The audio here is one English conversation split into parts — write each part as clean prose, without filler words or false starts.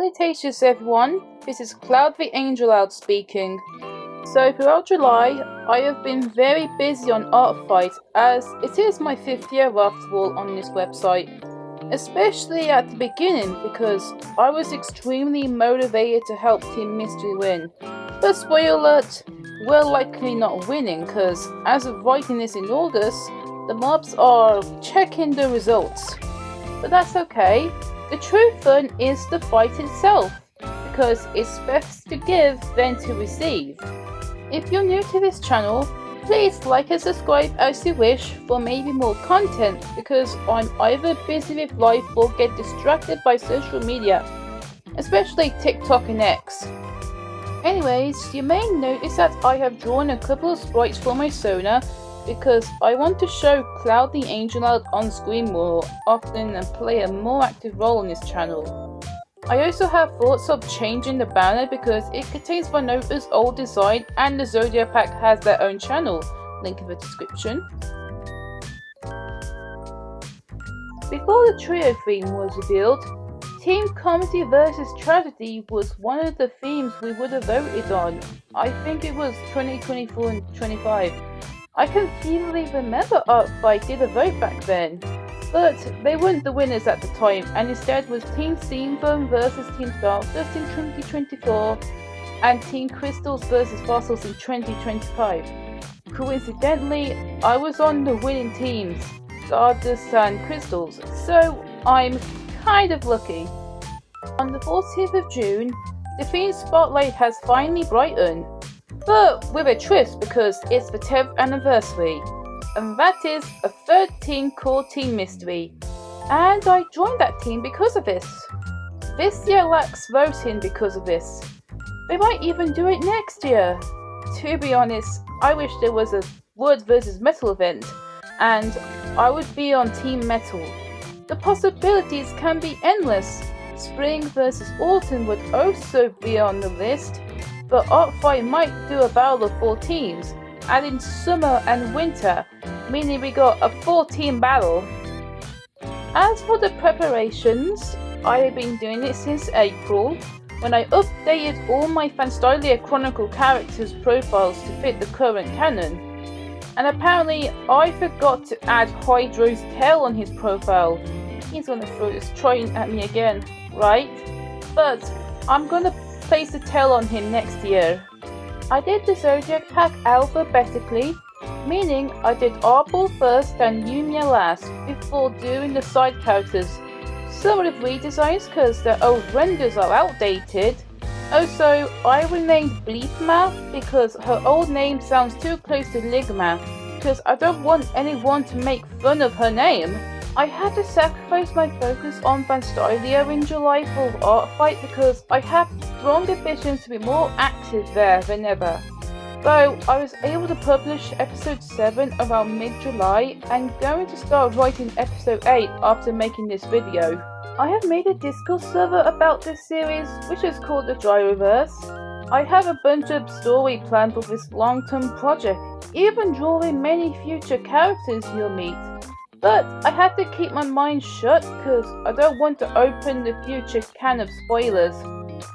Salutations everyone, this is Cloud the Angeloud speaking. So throughout July, I have been very busy on ArtFight as it is my 5th year after all on this website. Especially at the beginning because I was extremely motivated to help Team Mystery win. But spoiler alert, we're likely not winning because as of writing this in August, the mobs are checking the results. But that's okay. The true fun is the fight itself, because it's best to give than to receive. If you're new to this channel, please like and subscribe as you wish for maybe more content, because I'm either busy with life or get distracted by social media, especially TikTok and X. Anyways, you may notice that I have drawn a couple of sprites for my Sona, because I want to show Cloud the Angeloud on screen more often and play a more active role on this channel. I also have thoughts of changing the banner because it contains Vanota's old design and the Zodiac Pack has their own channel, link in the description. Before the trio theme was revealed, Team Comedy vs Tragedy was one of the themes we would have voted on. I think it was 2024 and 25. I can vividly remember ArtFight did a vote back then, but they weren't the winners at the time and instead was Team Seafoam vs Team Stardust in 2024 and Team Crystals vs Fossils in 2025. Coincidentally, I was on the winning teams, Stardust and Crystals, so I'm kind of lucky. On the 14th of June, the theme spotlight has finally brightened. But with a twist because it's the 10th anniversary, and that is a 13 core team mystery, and I joined that team because of this. This year lacks voting because of this. They might even do it next year. To be honest, I wish there was a wood versus metal event, and I would be on Team Metal. The possibilities can be endless. Spring versus autumn would also be on the list. But ArtFight might do a battle of 4 teams, adding summer and winter, meaning we got a 4-team battle. As for the preparations, I have been doing it since April, when I updated all my Filia Chronicle characters' profiles to fit the current canon. And apparently I forgot to add Hydro's tail on his profile. He's gonna throw this train at me again, right? But I'm gonna place the tail on him next year. I did the Zodiac Pack alphabetically, meaning I did Arbol first and Yumia last before doing the side characters. Some with redesigns because their old renders are outdated. Also, I renamed Bleepma because her old name sounds too close to Ligma, because I don't want anyone to make fun of her name. I had to sacrifice my focus on Filia in July for ArtFight because I have strong ambitions to be more active there than ever. Though I was able to publish episode 7 around mid-July and going to start writing episode 8 after making this video. I have made a Discord server about this series which is called the Gyroverse. I have a bunch of story planned for this long-term project, even drawing many future characters you'll meet. But I have to keep my mind shut because I don't want to open the future can of spoilers.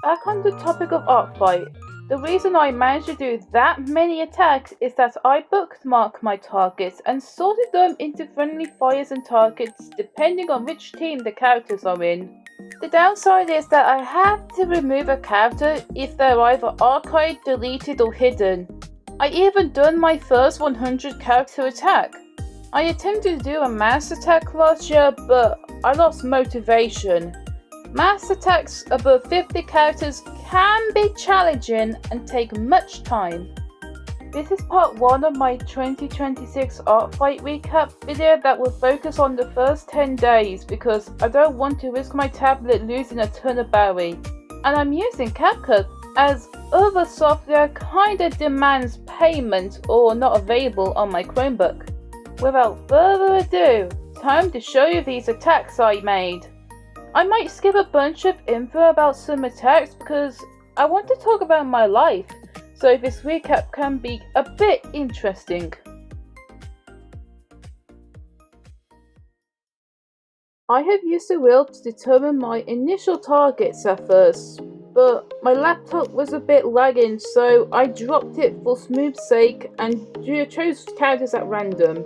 Back on the topic of ArtFight, the reason I managed to do that many attacks is that I bookmarked my targets and sorted them into friendly fires and targets depending on which team the characters are in. The downside is that I have to remove a character if they're either archived, deleted or hidden. I even done my first 100 character attack. I attempted to do a mass attack last year, but I lost motivation. Mass attacks above 50 characters can be challenging and take much time. This is part 1 of my 2026 ArtFight recap video that will focus on the first 10 days because I don't want to risk my tablet losing a ton of battery. And I'm using CapCut as other software kinda demands payment or not available on my Chromebook. Without further ado, time to show you these attacks I made. I might skip a bunch of info about some attacks because I want to talk about my life, so this recap can be a bit interesting. I have used the wheel to determine my initial targets at first, but my laptop was a bit lagging, so I dropped it for smooth sake and chose characters at random.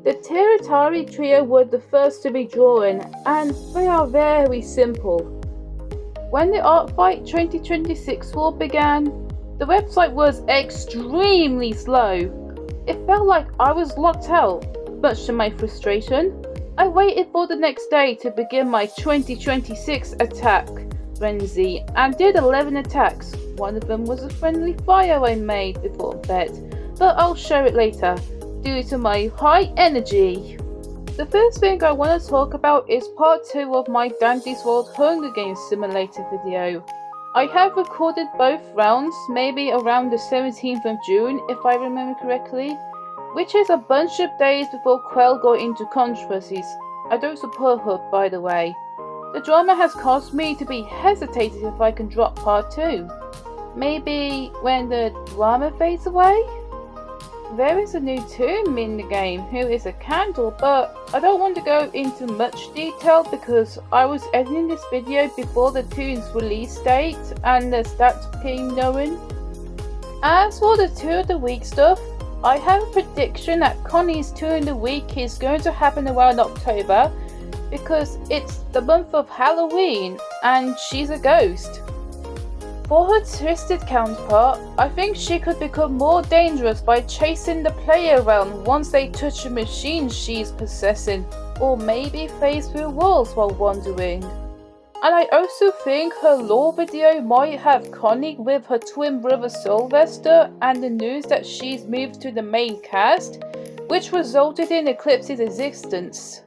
The Tertairy trio were the first to be drawn, and they are very simple. When the ArtFight 2026 war began, the website was extremely slow. It felt like I was locked out, much to my frustration. I waited for the next day to begin my 2026 attack frenzy and did 11 attacks. One of them was a friendly fire I made before bed, but I'll show it later due to my high energy. The first thing I want to talk about is part 2 of my Dandy's World Hunger Games Simulator video. I have recorded both rounds, maybe around the 17th of June if I remember correctly, which is a bunch of days before Quell got into controversies. I don't support her, by the way. The drama has caused me to be hesitated if I can drop part 2. Maybe when the drama fades away? There is a new tomb in the game who is a candle, but I don't want to go into much detail because I was editing this video before the tomb's release date and the stats became known. As for the 2 of the week stuff, I have a prediction that Connie's 2 in the week is going to happen around October because it's the month of Halloween and she's a ghost. For her twisted counterpart, I think she could become more dangerous by chasing the player around once they touch a machine she's possessing, or maybe phase through walls while wandering. And I also think her lore video might have Connie with her twin brother Sylvester and the news that she's moved to the main cast, which resulted in Eclipse's existence.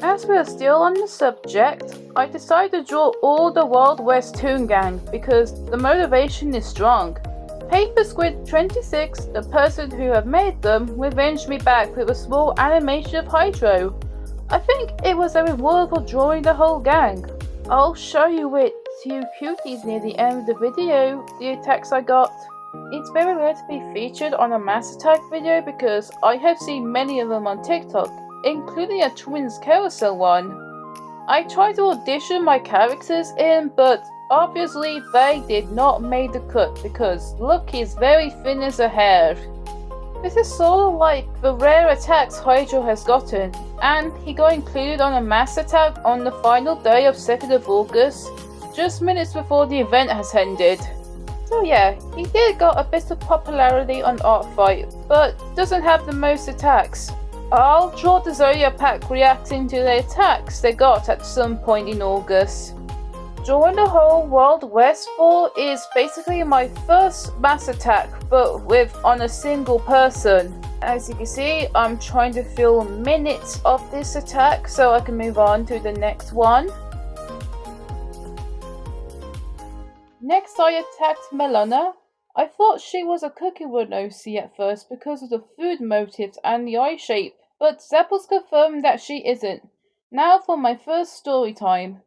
As we are still on the subject, I decided to draw all the Wild West Toon Gang because the motivation is strong. Paper Squid 26, the person who have made them, revenged me back with a small animation of Hydro. I think it was a reward for drawing the whole gang. I'll show you it to you cuties near the end of the video, the attacks I got. It's very rare to be featured on a mass attack video because I have seen many of them on TikTok, including a twins carousel one. I tried to audition my characters in, but obviously they did not make the cut because look is very thin as a hair. This is sort of like the rare attacks Hydro has gotten, and he got included on a mass attack on the final day of 2nd of August, just minutes before the event has ended. So yeah, he did got a bit of popularity on ArtFight, but doesn't have the most attacks. I'll draw the Zodiac Pack reacting to the attacks they got at some point in August. Drawing the whole Wild West 4 is basically my first mass attack, but on a single person. As you can see, I'm trying to fill minutes of this attack so I can move on to the next one. Next I attacked Mellona. I thought she was a cookie run OC at first because of the food motifs and the eye shape, but Zeppel's confirmed that she isn't. Now for my first story time.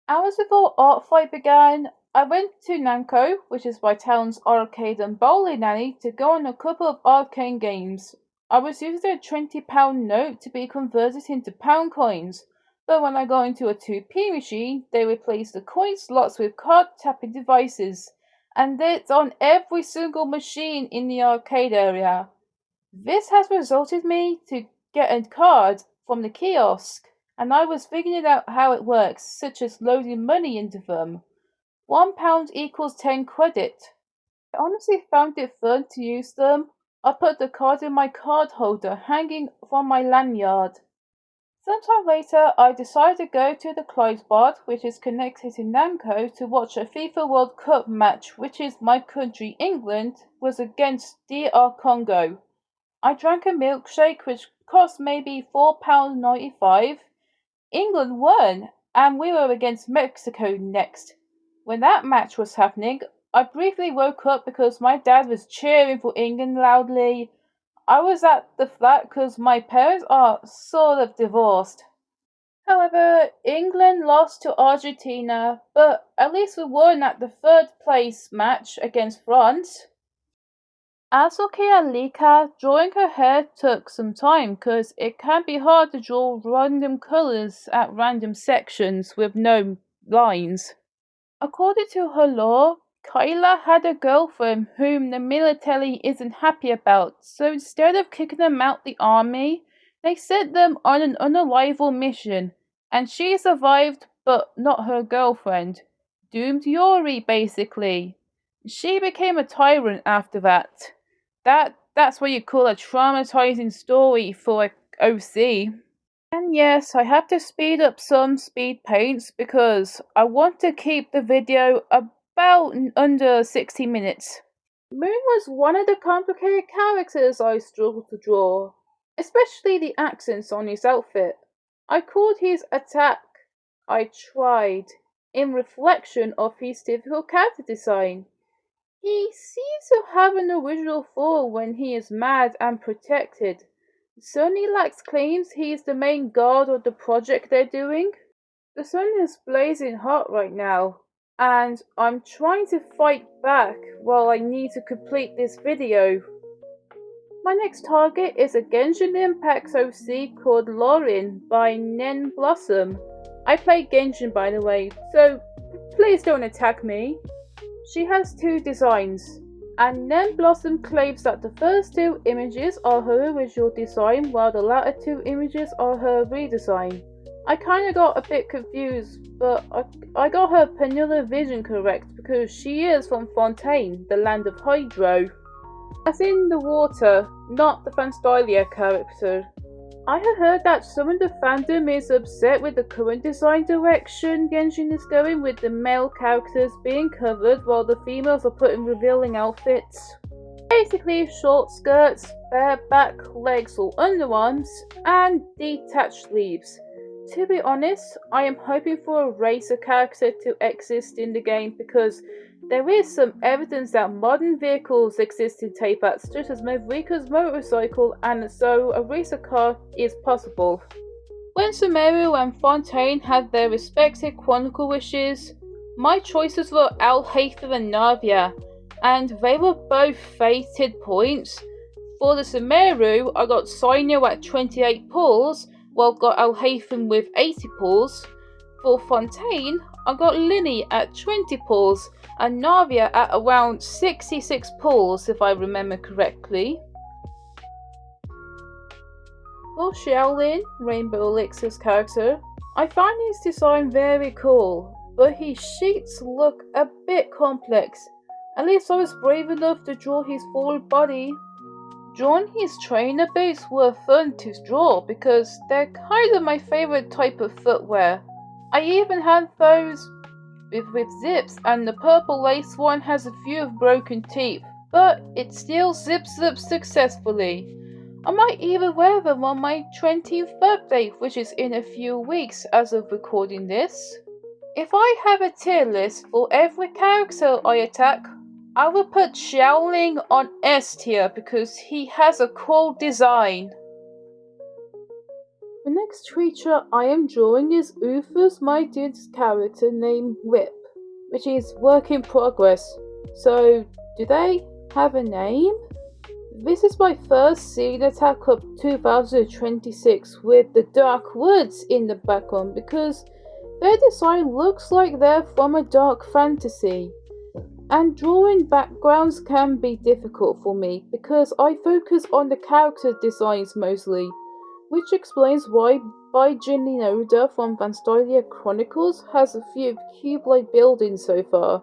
Hours before ArtFight began, I went to Namco, which is my town's arcade and bowling alley, to go on a couple of arcade games. I was using a £20 note to be converted into pound coins, but when I got into a 2p machine, they replaced the coin slots with card tapping devices, and it's on every single machine in the arcade area. This has resulted me to get a card from the kiosk, and I was figuring out how it works, such as loading money into them. £1 equals 10 credit. I honestly found it fun to use them. I put the card in my card holder hanging from my lanyard. Sometime later, I decided to go to the Clydesbard, which is connected to Namco, to watch a FIFA World Cup match, which is my country, England, was against DR Congo. I drank a milkshake which cost maybe £4.95. England won, and we were against Mexico next. When that match was happening, I briefly woke up because my dad was cheering for England loudly. I was at the flat because my parents are sort of divorced. However, England lost to Argentina, but at least we won at the third place match against France. As for Kyla Likho, drawing her hair took some time because it can be hard to draw random colours at random sections with no lines. According to her lore, Kyla had a girlfriend whom the military isn't happy about, so instead of kicking them out the army, they sent them on an unreliable mission, and she survived but not her girlfriend. Doomed Yuri, basically. She became a tyrant after that. That's what you call a traumatizing story for a OC. And yes, I have to speed up some speed paints because I want to keep the video about under 60 minutes. Moon was one of the complicated characters I struggled to draw, especially the accents on his outfit. I called his attack I tried in reflection of his difficult character design. He seems to have an original flaw when he is mad and protected. Sunny Lax claims he is the main god of the project they're doing. The sun is blazing hot right now, and I'm trying to fight back while I need to complete this video. My next target is a Genshin Impact OC called Laurine by Nen Blossom. I play Genshin, by the way, so please don't attack me. She has two designs, and Nen Blossom claims that the first two images are her original design while the latter two images are her redesign. I kinda got a bit confused, but I got her pennular vision correct because she is from Fontaine, the land of Hydro. As in the water, not the Fanstylia character. I have heard that some of the fandom is upset with the current design direction Genshin is going, with the male characters being covered while the females are put in revealing outfits. Basically short skirts, bare back, legs or underarms, and detached sleeves. To be honest, I am hoping for a racer character to exist in the game because there is some evidence that modern vehicles exist in Tapats, just as Mavrika's motorcycle, and so a racer car is possible. When Sumeru and Fontaine had their respective Chronicle wishes, my choices were Alhaitha and Navia, and they were both fated points. For the Sumeru, I got Saino at 28 pulls, while got Alhaithan with 80 pulls. For Fontaine, I got Linny at 20 pulls, and Navia at around 66 pulls if I remember correctly. For Xiaolin, Rainbow Elixir's character, I find his design very cool, but his sheets look a bit complex. At least I was brave enough to draw his full body. Drawing his trainer boots were fun to draw because they're kind of my favourite type of footwear. I even had those with zips, and the purple lace one has a few broken teeth, but it still zips up successfully. I might even wear them on my 20th birthday, which is in a few weeks as of recording this. If I have a tier list for every character I attack, I will put Xiaolin on S tier because he has a cool design. The next creature I am drawing is Uther's my dude's character named Whip, which is work in progress. So, do they have a name? This is my first scene attack of 2026 with the Dark Woods in the background because their design looks like they're from a dark fantasy. And drawing backgrounds can be difficult for me because I focus on the character designs mostly, which explains why Baijin Oda from Fanstylia Chronicles has a few cube-like buildings so far.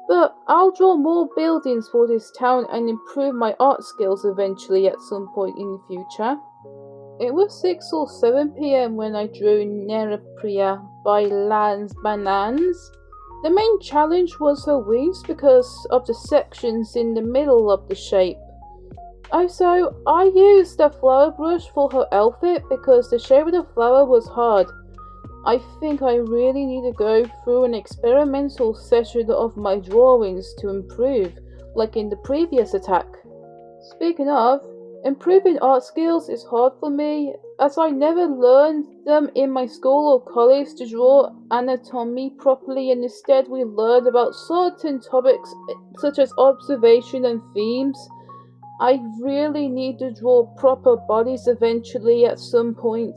But I'll draw more buildings for this town and improve my art skills eventually at some point in the future. It was 6 or 7 PM when I drew Neripria by Lance Bananas. The main challenge was her wings because of the sections in the middle of the shape. Also, I used a flower brush for her outfit because the shape of the flower was hard. I think I really need to go through an experimental session of my drawings to improve, like in the previous attack. Speaking of, improving art skills is hard for me, as I never learned them in my school or college to draw anatomy properly, and instead we learned about certain topics such as observation and themes. I really need to draw proper bodies eventually at some point.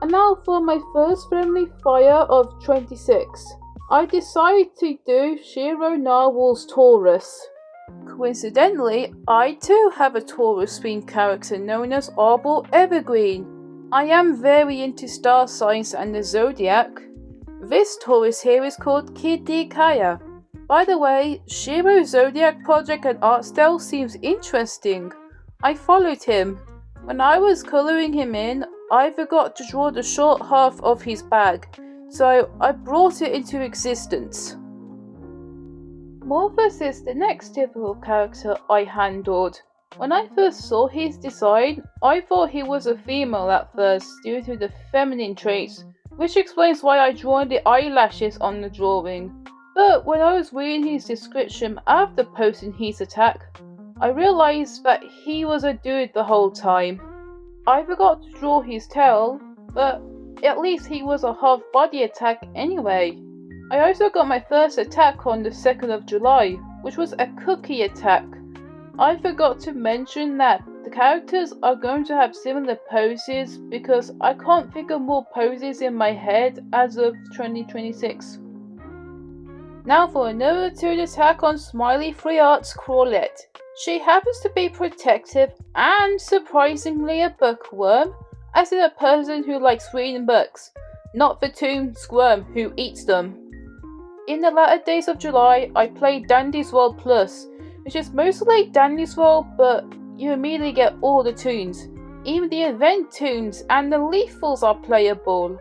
And now for my first friendly fire of 26. I decided to do Shiro Narwhal's Taurus. Coincidentally, I too have a Taurus themed character known as Arbor Evergreen. I am very into star signs and the zodiac. This Taurus here is called Kadir. By the way, Shiro's zodiac project and art style seems interesting. I followed him. When I was colouring him in, I forgot to draw the short half of his bag, so I brought it into existence. Morpheus is the next typical character I handled. When I first saw his design, I thought he was a female at first due to the feminine traits, which explains why I drew the eyelashes on the drawing. But when I was reading his description after posting his attack, I realised that he was a dude the whole time. I forgot to draw his tail, but at least he was a half body attack anyway. I also got my first attack on the 2nd of July, which was a cookie attack. I forgot to mention that the characters are going to have similar poses because I can't figure more poses in my head as of 2026. Now for another toon attack on Smiley Free Art's Crawlette. She happens to be protective and surprisingly a bookworm, as in a person who likes reading books, not the toon Squirm who eats them. In the latter days of July, I played Dandy's World Plus, which is mostly like Dandy's World, but you immediately get all the toons. Even the event toons and the lethals are playable.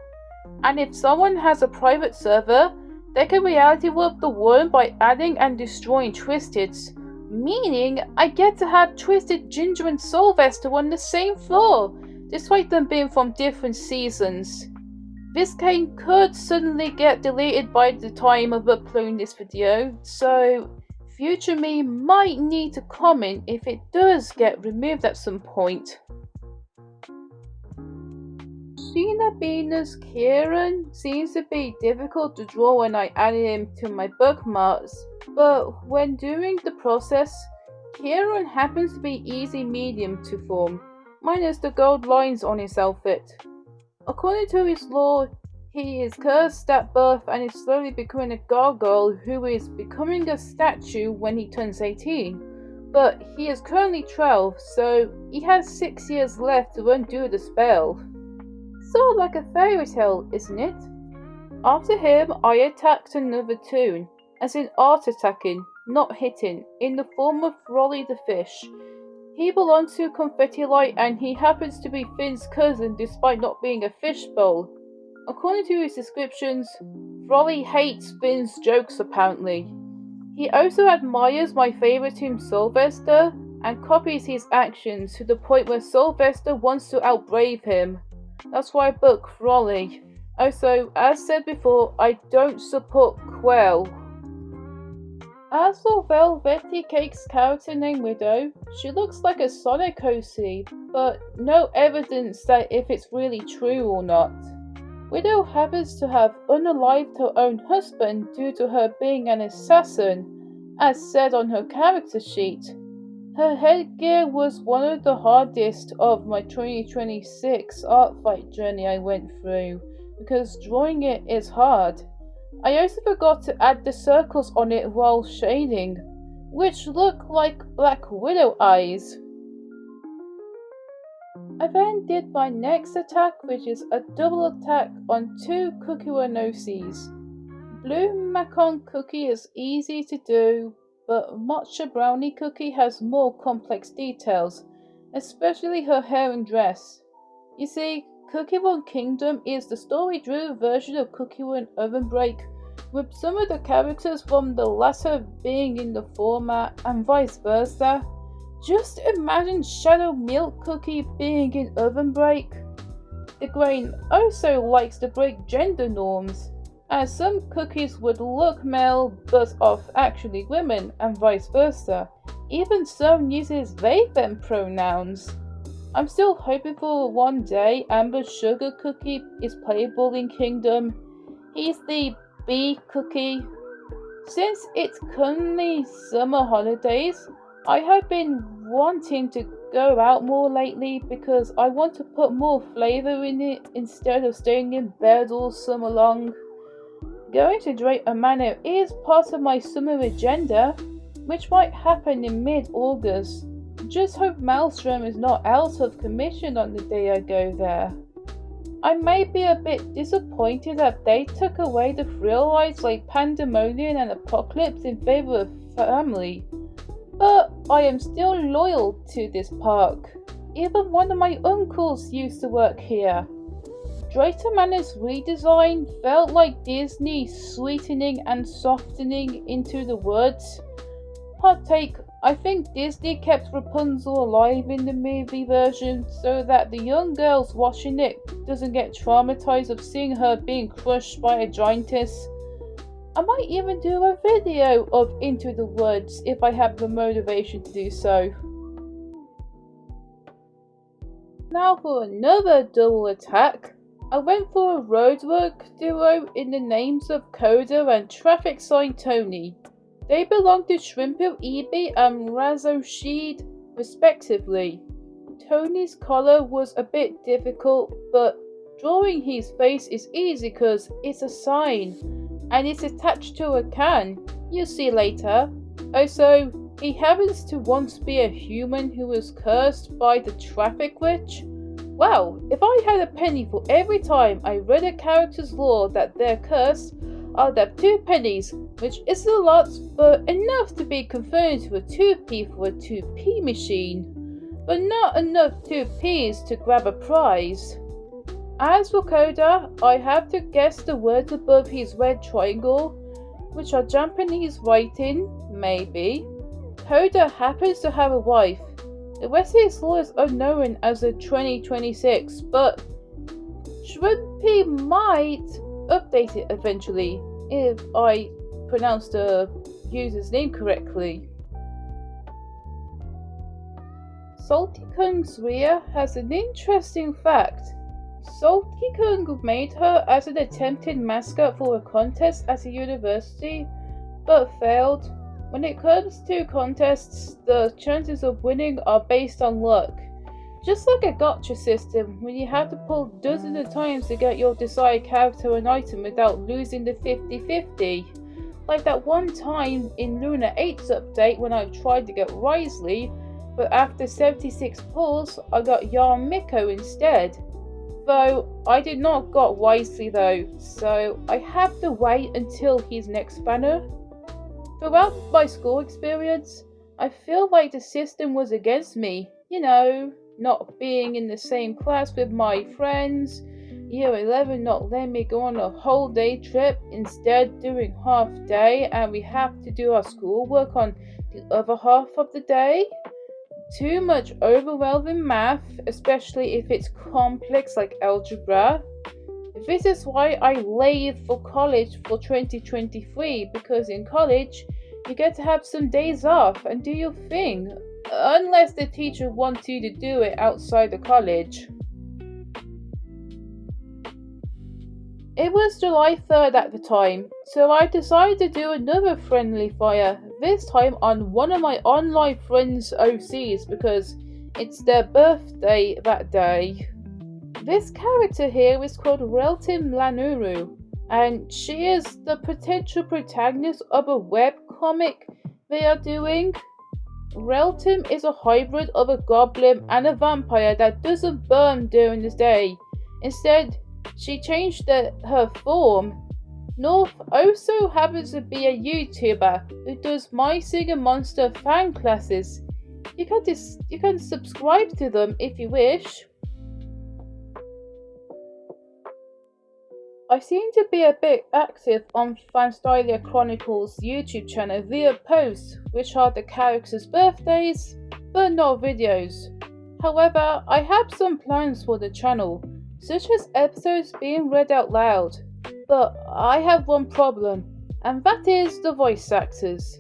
And if someone has a private server, they can reality warp the worm by adding and destroying Twisteds, meaning I get to have Twisted, Ginger and Sylvester on the same floor, despite them being from different seasons. This game could suddenly get deleted by the time of uploading this video, so future me might need to comment if it does get removed at some point. Shinabena's Kieran seems to be difficult to draw when I added him to my bookmarks, but when doing the process, Kieran happens to be easy medium to form, minus the gold lines on his outfit. According to his lore, he is cursed at birth and is slowly becoming a gargoyle who is becoming a statue when he turns 18. But he is currently 12, so he has 6 years left to undo the spell. Sort of like a fairy tale, isn't it? After him, I attacked another toon, as in art attacking, not hitting, in the form of Frolly the fish. He belongs to Confetti Light and he happens to be Finn's cousin despite not being a fishbowl. According to his descriptions, Frolly hates Finn's jokes apparently. He also admires my favourite toon Sylvester and copies his actions to the point where Sylvester wants to outbrave him. That's why I book Frolly. Also, as said before, I don't support Quell. As for Velvety Cake's character named Widow, she looks like a Sonic OC, but no evidence that if it's really true or not. Widow happens to have unalived her own husband due to her being an assassin, as said on her character sheet. Her headgear was one of the hardest of my 2026 ArtFight journey I went through, because drawing it is hard. I also forgot to add the circles on it while shading, which look like Black Widow eyes. I then did my next attack, which is a double attack on two Kukiwanosis. Blue Macon cookie is easy to do, but Mocha Brownie cookie has more complex details, especially her hair and dress. You see, Cookie Run Kingdom is the story-driven version of Cookie Run Oven Break, with some of the characters from the latter being in the format and vice versa. Just imagine Shadow Milk Cookie being in Oven Break. The grain also likes to break gender norms, as some cookies would look male but are actually women and vice versa. Even some uses they them pronouns. I'm still hoping for one day Amber's Sugar Cookie is playable in Kingdom. He's the bee cookie. Since it's currently summer holidays, I have been wanting to go out more lately because I want to put more flavour in it instead of staying in bed all summer long. Going to Drayton Manor is part of my summer agenda, which might happen in mid-August. Just hope Maelstrom is not out of commission on the day I go there. I may be a bit disappointed that they took away the thrill rides like Pandemonium and Apocalypse in favour of Family, but I am still loyal to this park. Even one of my uncles used to work here. Drayton Manor's redesign felt like Disney sweetening and softening Into the Woods. Hot take, I think Disney kept Rapunzel alive in the movie version so that the young girls watching it doesn't get traumatized of seeing her being crushed by a giantess. I might even do a video of Into the Woods if I have the motivation to do so. Now for another double attack. I went for a roadwork duo in the names of Koda and Traffic Sign Tony. They belong to Shrimpo Ibi and Razoshid respectively. Tony's collar was a bit difficult, but drawing his face is easy because it's a sign and it's attached to a can. You'll see later. Also, he happens to once be a human who was cursed by the traffic witch. Wow, if I had a penny for every time I read a character's lore that they're cursed, I'd have 2 pennies, which isn't a lot, but enough to be converted to a 2p for a 2p machine, but not enough 2p's to grab a prize. As for Koda, I have to guess the words above his red triangle, which are Japanese writing, maybe. Koda happens to have a wife. The rest of his lore is unknown as of 2026, but Shrimpy might update it eventually, if I pronounce the user's name correctly. Salty Kung's Ria has an interesting fact. Salty Kung made her as an attempted mascot for a contest at a university, but failed. When it comes to contests, the chances of winning are based on luck. Just like a gacha system, when you have to pull dozens of times to get your desired character and item without losing the 50-50. Like that one time in Luna 8's update when I tried to get Risley, but after 76 pulls, I got Yarmiko instead. Though I did not got Wisely though, so I have to wait until his next banner. Throughout my school experience, I feel like the system was against me. You know, not being in the same class with my friends, year 11 not letting me go on a whole day trip, instead doing half day, and we have to do our schoolwork on the other half of the day. Too much overwhelming math, especially if it's complex like algebra. This is why I laid for college for 2023, because in college you get to have some days off and do your thing, unless the teacher wants you to do it outside the college. It was July 3rd at the time, so I decided to do another friendly fire, this time on one of my online friends' OCs because it's their birthday that day. This character here is called Realtin Lanuru, and she is the potential protagonist of a webcomic they are doing. Realtin is a hybrid of a goblin and a vampire that doesn't burn during the day. Instead, she changed her form. North also happens to be a YouTuber who does My Singer Monster fan classes. You can subscribe to them if you wish. I seem to be a bit active on Filia Chronicle's YouTube channel via posts, which are the characters' birthdays, but not videos. However, I have some plans for the channel, such as episodes being read out loud. But I have one problem, and that is the voice actors.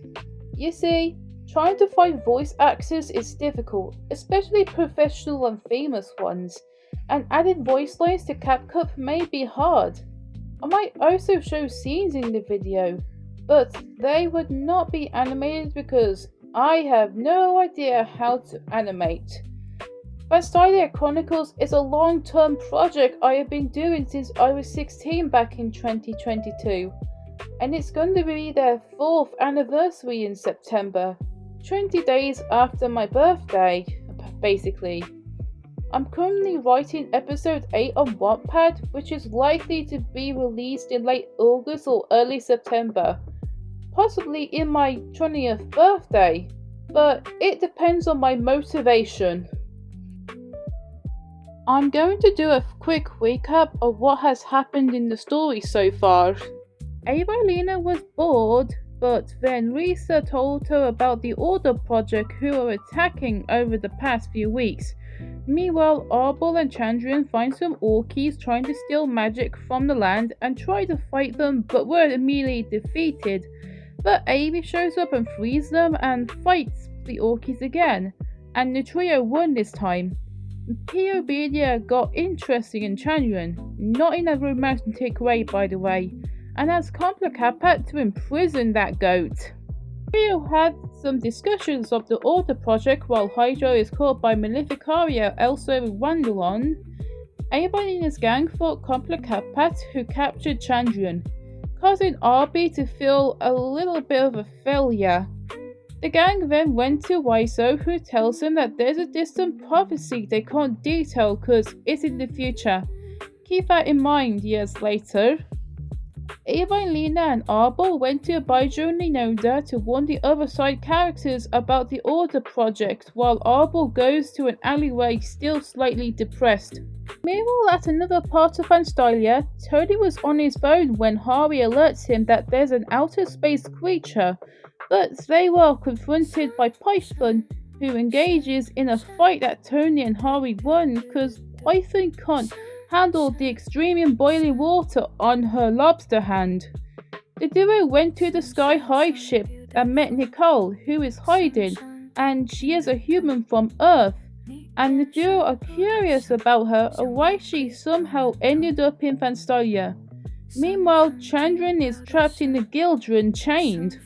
You see, trying to find voice actors is difficult, especially professional and famous ones, and adding voice lines to CapCut may be hard. I might also show scenes in the video, but they would not be animated because I have no idea how to animate. Filia Chronicles is a long-term project I have been doing since I was 16 back in 2022, and it's going to be their 4th anniversary in September, 20 days after my birthday, basically. I'm currently writing episode 8 on Wattpad, which is likely to be released in late August or early September, possibly in my 20th birthday, but it depends on my motivation. I'm going to do a quick recap of what has happened in the story so far. Lena was bored, but then Risa told her about the Order Project who are attacking over the past few weeks. Meanwhile, Arbol and Chandrian find some Orkies trying to steal magic from the land and try to fight them, but were immediately defeated. But Avi shows up and frees them and fights the Orkies again, and the trio won this time. Piobedia got interesting in Chandrian, not in a romantic way by the way, and has Complicapat to imprison that goat. Trio had some discussions of the Order Project while Hydro is caught by Maleficaria elsewhere in Wonderland. Avalena's gang fought Complicapat who captured Chandrian, causing Arby to feel a little bit of a failure. The gang then went to Waiso, who tells them that there's a distant prophecy they can't detail because it's in the future. Keep that in mind years later. Lena and Arbol went to Baijo Ninoda to warn the other side characters about the Order Project, while Arbol goes to an alleyway still slightly depressed. Meanwhile, at another part of Fanstylia, Tony was on his phone when Hari alerts him that there's an outer space creature, but they were confronted by Python, who engages in a fight that Tony and Hari won because Python can't handle the extreme boiling water on her lobster hand. The duo went to the Sky High ship and met Nicole, who is hiding, and she is a human from Earth, and the duo are curious about her and why she somehow ended up in Fanstylia. Meanwhile, Chandran is trapped in the Gildran chained.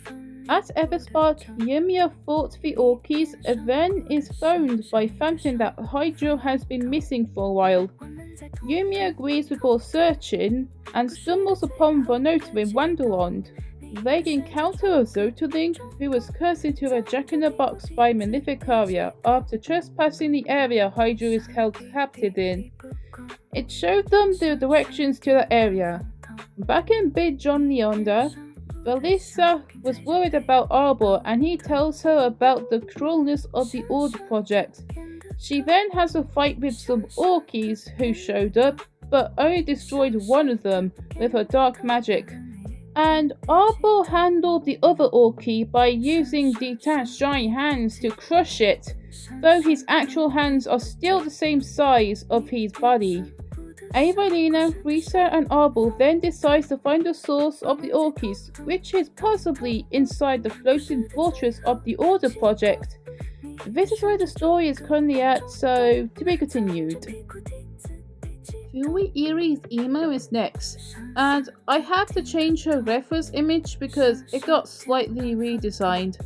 At Everspark, Yumiya fought the Orkies and then is phoned by Phantom that Hydro has been missing for a while. Yumiya agrees before searching and stumbles upon Vonota in Wonderland. They encounter a Zotoling who was cursed into a jack-in-the-box by Maleficaria after trespassing the area Hydro is held captive in. It showed them the directions to the area. Back in Big John Leander, Valissa was worried about Arbor and he tells her about the cruelness of the Order Project. She then has a fight with some Orkies who showed up, but only destroyed one of them with her dark magic. And Arbor handled the other Orkie by using detached giant hands to crush it, though his actual hands are still the same size of his body. Avalina, Risa and Arbol then decides to find the source of the Orkies, which is possibly inside the floating fortress of the Order Project. This is where the story is currently at, so to be continued. Fui Erie's emo is next, and I have to change her reference image because it got slightly redesigned.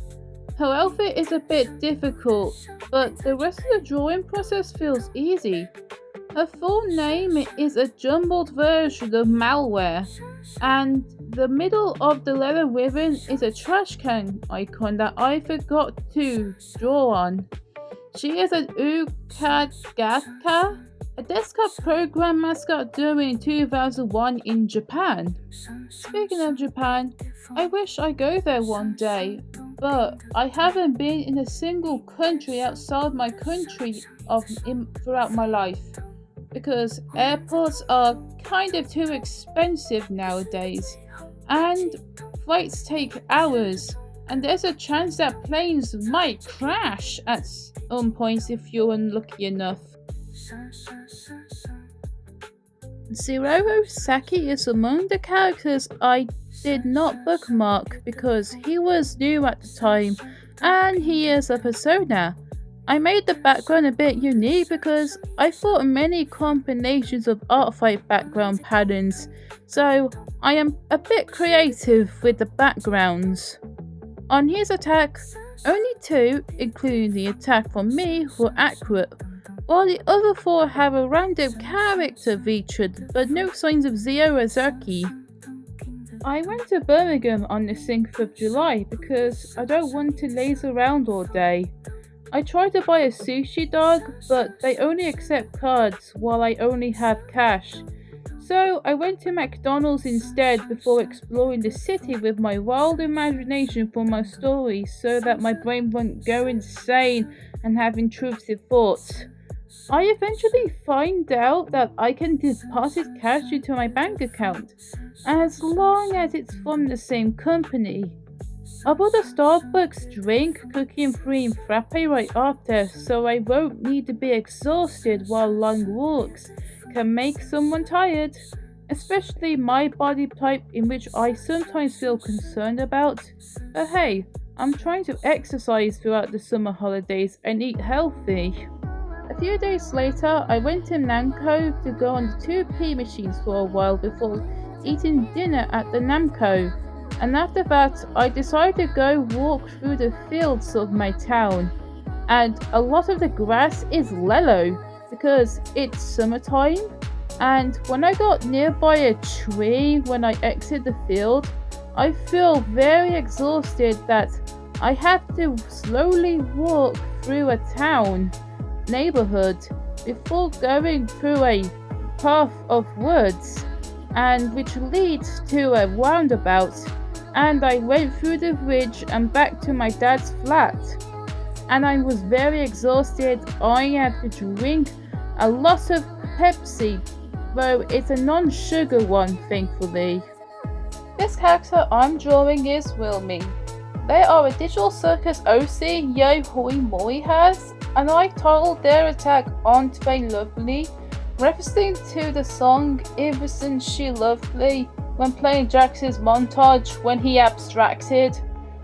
Her outfit is a bit difficult, but the rest of the drawing process feels easy. Her full name is a jumbled version of malware, and the middle of the leather ribbon is a trash can icon that I forgot to draw on. She is an Ukagatka, a desktop program mascot during 2001 in Japan. Speaking of Japan, I wish I go there one day, but I haven't been in a single country outside my country throughout my life, because airports are kind of too expensive nowadays, and flights take hours, and there's a chance that planes might crash at some points if you're unlucky enough. Zer-saki is among the characters I did not bookmark because he was new at the time, and he is a persona. I made the background a bit unique because I thought many combinations of ArtFight background patterns, so I am a bit creative with the backgrounds. On his attack, Only 2, including the attack from me, were accurate, while the other 4 have a random character featured, but no signs of Zer-saki. I went to Birmingham on the 6th of July because I don't want to laze around all day. I tried to buy a sushi dog, but they only accept cards while I only have cash. So I went to McDonald's instead before exploring the city with my wild imagination for my story so that my brain won't go insane and have intrusive thoughts. I eventually find out that I can deposit cash into my bank account, as long as it's from the same company. I bought a Starbucks drink, cookie and cream frappe right after, so I won't need to be exhausted while long walks can make someone tired, especially my body type, in which I sometimes feel concerned about. But hey, I'm trying to exercise throughout the summer holidays and eat healthy. A few days later, I went to Namco to go on the 2p machines for a while before eating dinner at the Namco, and after that I decided to go walk through the fields of my town, and a lot of the grass is yellow because it's summertime. And when I got nearby a tree when I exit the field, I feel very exhausted that I have to slowly walk through a town neighborhood before going through a path of woods, and which leads to a roundabout, and I went through the bridge and back to my dad's flat, and I was very exhausted. I had to drink a lot of Pepsi, though it's a non-sugar one, thankfully. This character I'm drawing is Wilmy. They are a digital circus OC Yo Hui Moi has, and I titled their attack Aren't They Lovely, referencing to the song Isn't She Lovely when playing Jax's montage when he abstracted.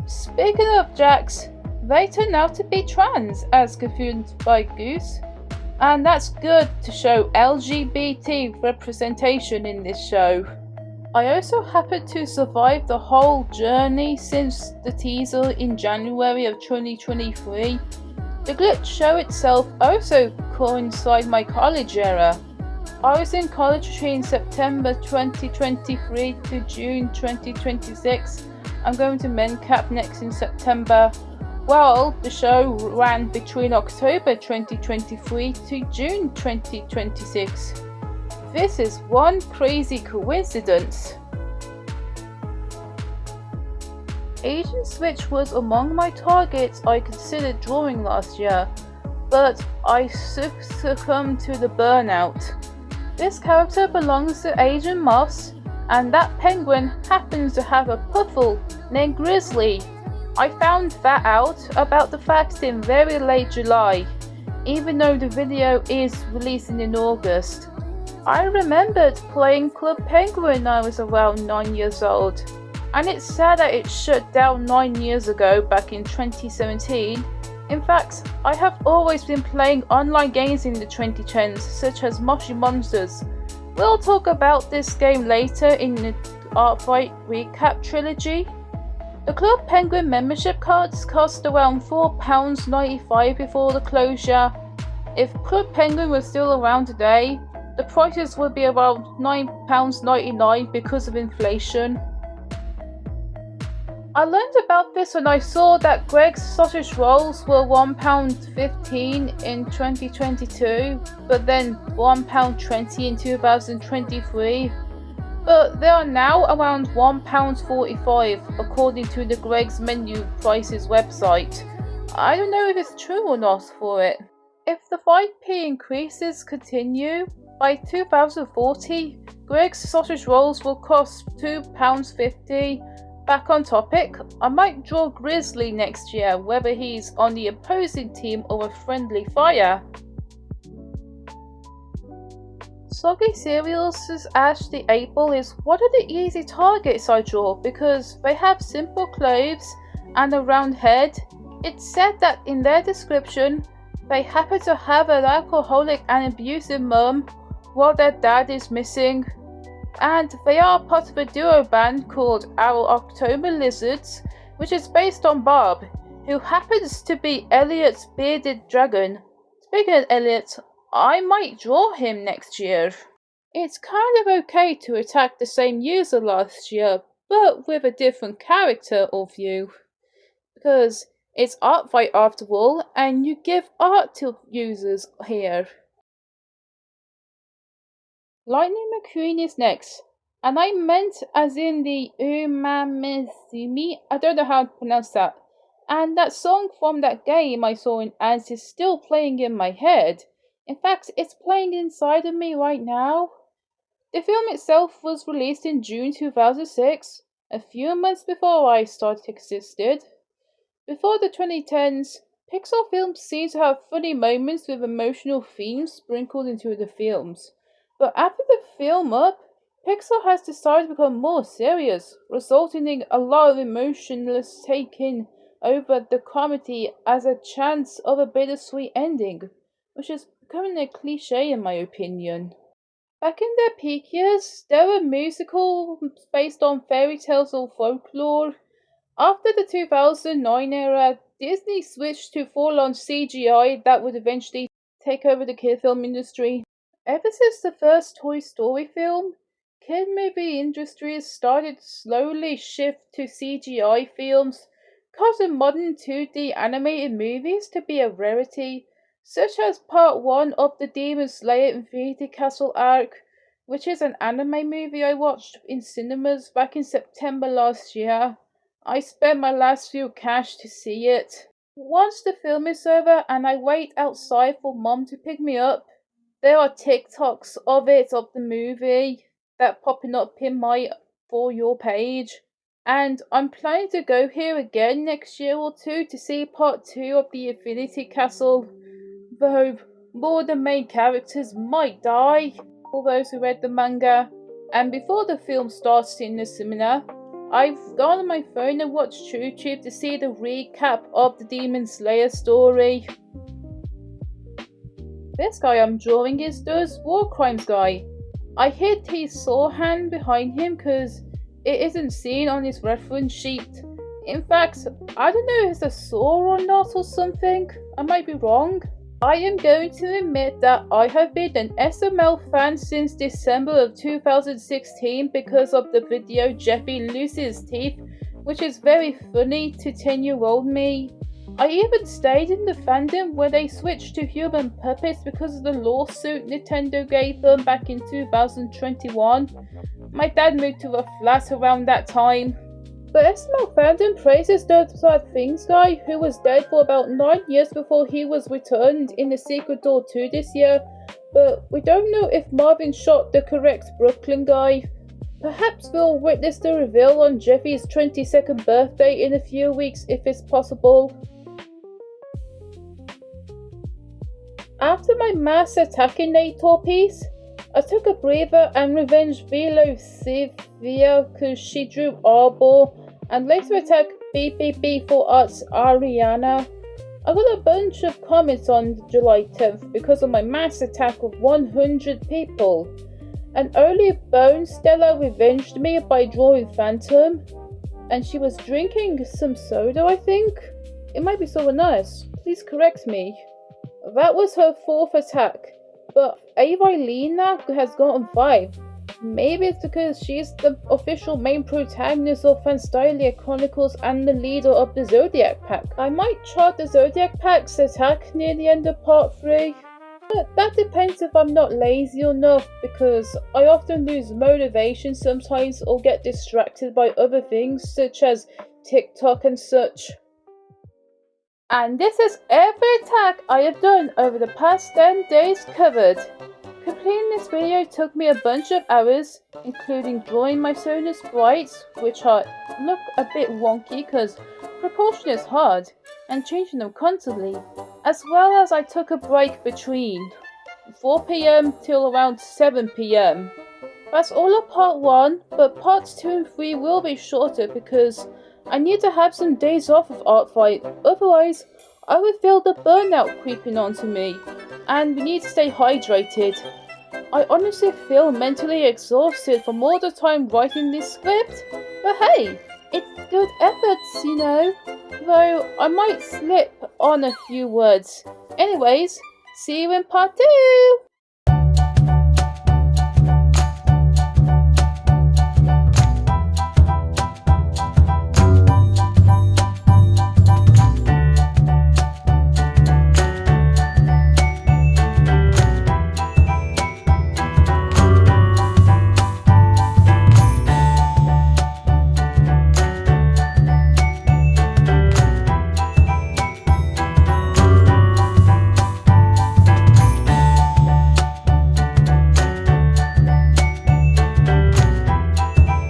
Speaking of Jax, they turn out to be trans, as confirmed by Goose, and that's good to show LGBT representation in this show. I also happened to survive the whole journey since the teaser in January of 2023. The glitch show itself also coincided my college era. I was in college between September 2023 to June 2026. I'm going to MenCap next in September. Well, the show ran between October 2023 to June 2026. This is one crazy coincidence. Agent Switch was among my targets I considered drawing last year, but I succumbed to the burnout. This character belongs to Agent Moss, and that penguin happens to have a puffle named Grizzly. I found that out about the fact in very late July, even though the video is releasing in August. I remembered playing Club Penguin when I was around 9 years old, and it's sad that it shut down 9 years ago back in 2017. In fact, I have always been playing online games in the 2010s, such as Moshi Monsters. We'll talk about this game later in the ArtFight recap trilogy. The Club Penguin membership cards cost around £4.95 before the closure. If Club Penguin was still around today, the prices would be around £9.99 because of inflation. I learned about this when I saw that Greg's sausage rolls were £1.15 in 2022, but then £1.20 in 2023. But they are now around £1.45 according to the Greg's Menu Prices website. I don't know if it's true or not for it. If the 5p increases continue, by 2040, Greg's sausage rolls will cost £2.50. Back on topic, I might draw Grizzly next year, whether he's on the opposing team or a friendly fire. Soggy Cereals' Ash the April is one of the easy targets I draw because they have simple clothes and a round head. It's said that in their description, they happen to have an alcoholic and abusive mum while their dad is missing. And they are part of a duo band called Our October Lizards, which is based on Bob. who happens to be Elliot's bearded dragon. Speaking of Elliot, I might draw him next year. It's kind of okay to attack the same user last year, but with a different character or view. Because it's ArtFight after all, and you give art to users here. Lightning McQueen is next, and I meant as in the Umamizumi, I don't know how to pronounce that. And that song from that game I saw in ads is still playing in my head. In fact, it's playing inside of me right now. The film itself was released in June 2006, a few months before iStart existed. Before the 2010s, Pixar films seem to have funny moments with emotional themes sprinkled into the films. But after the film up, Pixar has decided to become more serious, resulting in a lot of emotionless taking over the comedy as a chance of a bittersweet ending, which is becoming a cliche in my opinion. Back in their peak years, there were musicals based on fairy tales or folklore. After the 2009 era, Disney switched to full-on CGI that would eventually take over the kid film industry. Ever since the first Toy Story film, kid movie industries started slowly shift to CGI films, causing modern 2D animated movies to be a rarity, such as Part 1 of the Demon Slayer Infinity Castle arc, which is an anime movie I watched in cinemas back in September last year. I spent my last few cash to see it. Once the film is over and I wait outside for mom to pick me up, there are TikToks of the movie, that popping up in my For Your page. And I'm planning to go here again next year or two to see part 2 of the Infinity Castle, though more of the main characters might die, for those who read the manga. And before the film starts in the cinema, I've gone on my phone and watched YouTube to see the recap of the Demon Slayer story. This guy I'm drawing is Does War Crimes guy. I hid his saw hand behind him because it isn't seen on his reference sheet. In fact, I don't know if it's a saw or not or something. I might be wrong. I am going to admit that I have been an SML fan since December of 2016 because of the video Jeffy loses teeth, which is very funny to 10-year-old me. I even stayed in the fandom where they switched to human puppets because of the lawsuit Nintendo gave them back in 2021. My dad moved to a flat around that time. But SML fandom praises the Sad Things guy, who was dead for about 9 years before he was returned in The Secret Door 2 this year, but we don't know if Marvin shot the correct Brooklyn guy. Perhaps we'll witness the reveal on Jeffy's 22nd birthday in a few weeks if it's possible. After my mass Attackinator piece, I took a breather and revenged Velo Sivia because she drew Arbor, and later attacked BBB for Arts Ariana. I got a bunch of comments on July 10th because of my mass attack of 100 people. And only Bone Stella revenged me by drawing Phantom, and she was drinking some soda, I think? It might be someone else. Please correct me. That was her 4th attack, but Evelina has gotten 5. Maybe it's because she's the official main protagonist of Filia Chronicles and the leader of the Zodiac Pack. I might chart the Zodiac Pack's attack near the end of part 3. But that depends if I'm not lazy enough, because I often lose motivation sometimes or get distracted by other things such as TikTok and such. And this is every attack I have done over the past 10 days covered. Completing this video took me a bunch of hours, including drawing my Sona sprites, which look a bit wonky because proportion is hard, and changing them constantly, as well as I took a break between 4 PM till around 7 PM. That's all of part 1, but parts 2 and 3 will be shorter because I need to have some days off of ArtFight, otherwise I would feel the burnout creeping onto me, and we need to stay hydrated. I honestly feel mentally exhausted from all the time writing this script, but hey, it's good efforts, you know. though I might slip on a few words. Anyways, see you in part 2!